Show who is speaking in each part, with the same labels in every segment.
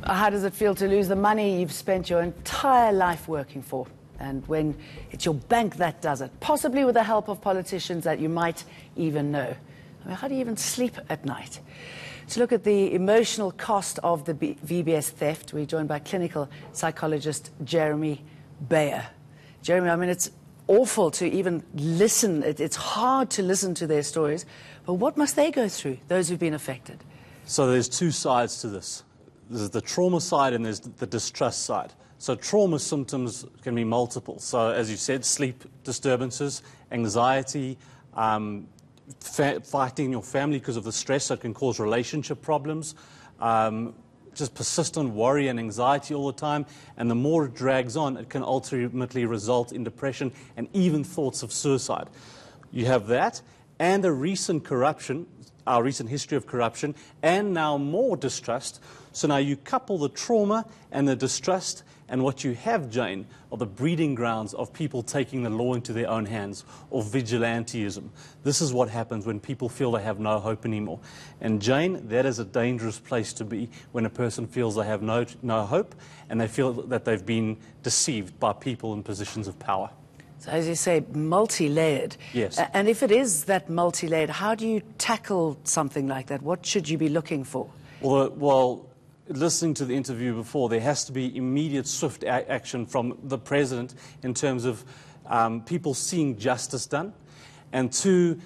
Speaker 1: How does it feel to lose the money you've spent your entire life working for? And when it's your bank that does it, possibly with the help of politicians that you might even know. I mean, how do you even sleep at night? To look at the emotional cost of the VBS theft, we're joined by clinical psychologist Jeremy Bayer. Jeremy, I mean, it's awful to even listen. It's hard to listen to their stories. But what must they go through, those who've been affected?
Speaker 2: So there's two sides to this. There's the trauma side and there's the distrust side. So trauma symptoms can be multiple. So as you said, sleep disturbances, anxiety, fighting your family because of the stress that can cause relationship problems, just persistent worry and anxiety all the time. And the more it drags on, it can ultimately result in depression and even thoughts of suicide. You have that and a recent corruption, our recent history of corruption, and now more distrust. So now you couple the trauma and the distrust, and what you have, Jane, are the breeding grounds of people taking the law into their own hands, or vigilantism. This is what happens when people feel they have no hope anymore. And Jane, that is a dangerous place to be when a person feels they have no hope, and they feel that they've been deceived by people in positions of power.
Speaker 1: So as you say, multi-layered.
Speaker 2: Yes.
Speaker 1: And if it is that multi-layered, how do you tackle something like that? What should you be looking for?
Speaker 2: Well, listening to the interview before, there has to be immediate, swift action from the president in terms of people seeing justice done, and to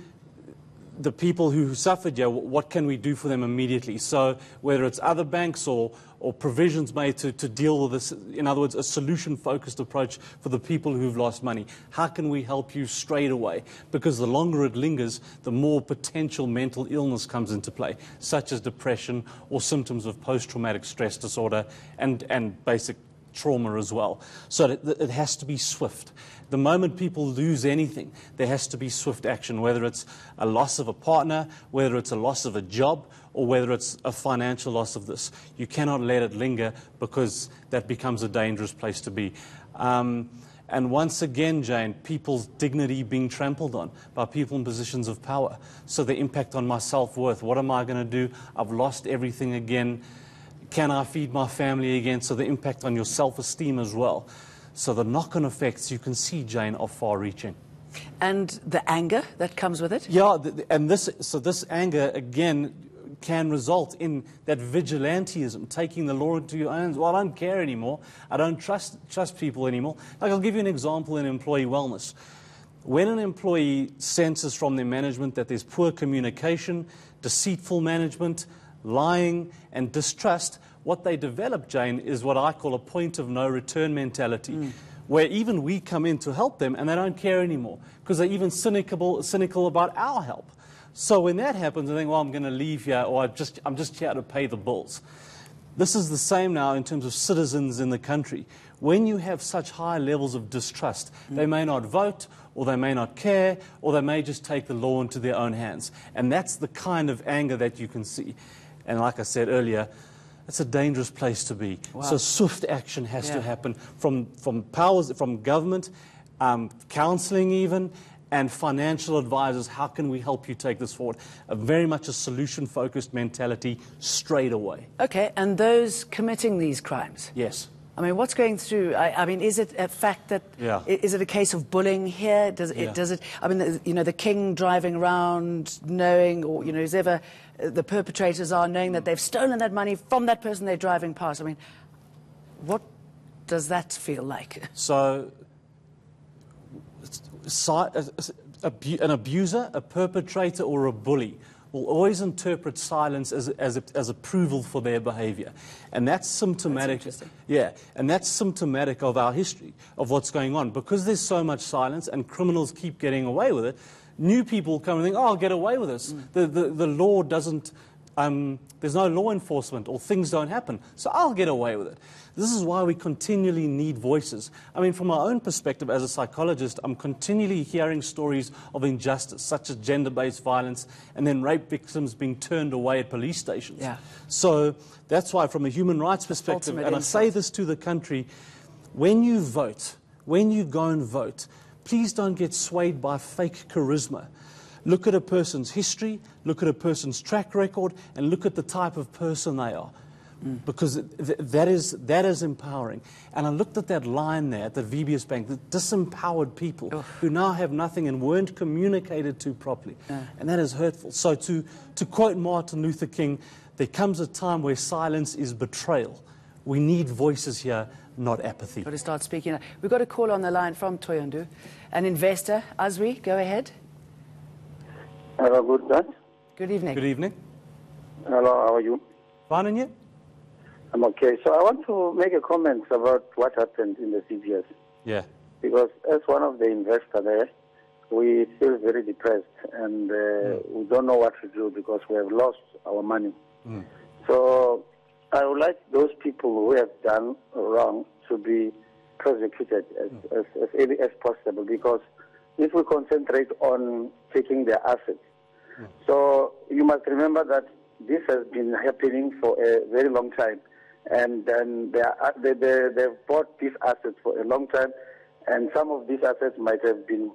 Speaker 2: the people who suffered, what can we do for them immediately? So whether it's other banks or provisions made to deal with this, in other words, a solution-focused approach for the people who've lost money. How can we help you straight away? Because the longer it lingers, the more potential mental illness comes into play, such as depression or symptoms of post-traumatic stress disorder and basic trauma as well. So it has to be swift. The moment people lose anything, there has to be swift action, whether it's a loss of a partner, whether it's a loss of a job, or whether it's a financial loss of this. You cannot let it linger, because that becomes a dangerous place to be. And once again, Jane, people's dignity being trampled on by people in positions of power. So the impact on my self-worth. What am I going to do? I've lost everything again. Can I feed my family again? So the impact on your self-esteem as well. So the knock-on effects, you can see, Jane, are far-reaching.
Speaker 1: And the anger that comes with it?
Speaker 2: Yeah, and this anger, again, can result in that vigilantism, taking the law into your own hands. Well, I don't care anymore. I don't trust people anymore. Like, I'll give you an example in employee wellness. When an employee senses from their management that there's poor communication, deceitful management, lying and distrust, what they develop, Jane, is what I call a point of no return mentality, where even we come in to help them and they don't care anymore because they're even cynical about our help. So when that happens, they think, well, I'm going to leave here, or I'm just here to pay the bills. This is the same now in terms of citizens in the country. When you have such high levels of distrust, they may not vote, or they may not care, or they may just take the law into their own hands. And that's the kind of anger that you can see. And like I said earlier, it's a dangerous place to be. Wow. So swift action has to happen from powers, from government, counselling even, and financial advisors. How can we help you take this forward? Very much a solution-focused mentality straight away.
Speaker 1: Okay, and those committing these crimes?
Speaker 2: Yes.
Speaker 1: I mean, what's going through? I mean, is it a fact that, is it a case of bullying here? Does it, I mean, you know, the king driving around knowing, or, you know, as ever the perpetrators are knowing that they've stolen that money from that person they're driving past. I mean, what does that feel like? So, an abuser, a perpetrator, or a bully will always interpret silence as approval for their behavior. And that's symptomatic. That's interesting.
Speaker 2: Yeah, and that's symptomatic of our history, of what's going on. Because there's so much silence and criminals keep getting away with it, new people come and think, oh, I'll get away with this. The law doesn't, there's no law enforcement, or things don't happen, so I'll get away with it. This is why we continually need voices. I mean, from my own perspective as a psychologist, I'm continually hearing stories of injustice, such as gender-based violence, and then rape victims being turned away at police stations. Yeah. So that's why, from a human rights perspective, and I say this to the country, when you vote, when you go and vote, please don't get swayed by fake charisma. Look at a person's history, look at a person's track record, and look at the type of person they are. because that is empowering. And I looked at that line there at the VBS Bank, the disempowered people who now have nothing and weren't communicated to properly. And that is hurtful. So to quote Martin Luther King, there comes a time where silence is betrayal. We need voices here, not apathy.
Speaker 1: Got to start speaking. We've got a call on the line from Toyondu, an investor. Azwi, go ahead.
Speaker 3: Hello, good night.
Speaker 1: Good evening.
Speaker 2: Good evening.
Speaker 3: Hello, how are you?
Speaker 2: Fine, and you?
Speaker 3: I'm okay. So I want to make a comment about what happened in the CBS.
Speaker 2: Yeah.
Speaker 3: Because as one of the investors there, we feel very depressed and we don't know what to do because we have lost our money. So I would like those people who have done wrong to be prosecuted as early as possible, because if we concentrate on taking their assets, so you must remember that this has been happening for a very long time, and then they've bought these assets for a long time, and some of these assets might have been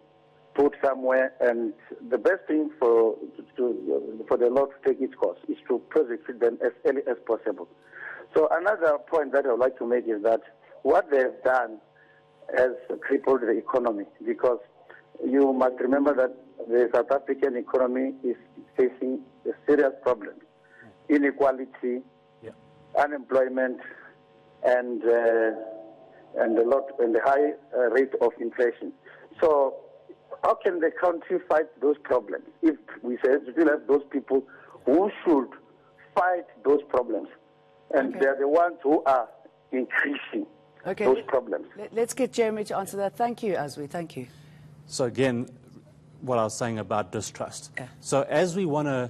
Speaker 3: put somewhere, and the best thing for the law to take its course is to prosecute them as early as possible. So another point that I would like to make is that what they have done has crippled the economy, because you must remember that the South African economy is facing a serious problem: inequality, unemployment, and the high rate of inflation. So how can the country fight those problems if we still have those people who should fight those problems, and they're the ones who are increasing those problems?
Speaker 1: Let's get Jeremy to answer that. Thank you, Azwi. Thank you.
Speaker 2: So again, what I was saying about distrust. So as we want to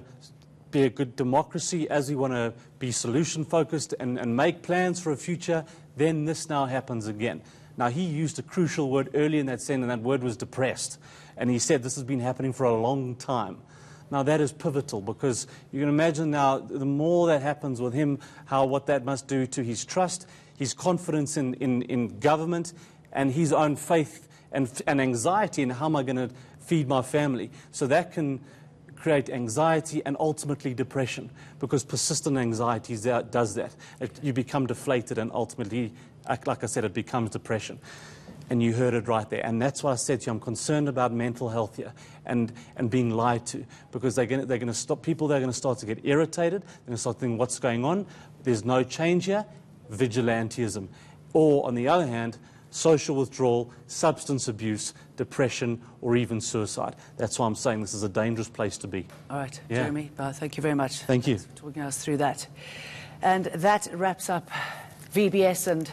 Speaker 2: be a good democracy, as we want to be solution-focused and make plans for a future, then this now happens again. Now, he used a crucial word earlier in that sentence, and that word was depressed. And he said this has been happening for a long time. Now, that is pivotal, because you can imagine now, the more that happens with him, what that must do to his trust, his confidence in government, and his own faith and anxiety in how am I going to feed my family. So that can create anxiety and ultimately depression, because persistent anxiety does that. You become deflated, and ultimately, like I said, it becomes depression. And you heard it right there. And that's why I said to you, I'm concerned about mental health here and being lied to, because they're going to stop. People, they're going to start to get irritated. They're going to start thinking, what's going on? There's no change here. Vigilantism. Or, on the other hand, social withdrawal, substance abuse, depression, or even suicide. That's why I'm saying this is a dangerous place to be.
Speaker 1: All right, Jeremy, thank you very much.
Speaker 2: Thank you.
Speaker 1: Thanks for talking us through that. And that wraps up VBS and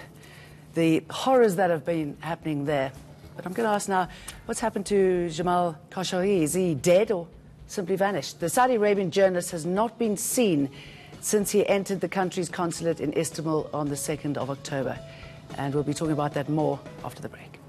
Speaker 1: the horrors that have been happening there. But I'm going to ask now, what's happened to Jamal Khashoggi? Is he dead or simply vanished? The Saudi Arabian journalist has not been seen since he entered the country's consulate in Istanbul on the 2nd of October. And we'll be talking about that more after the break.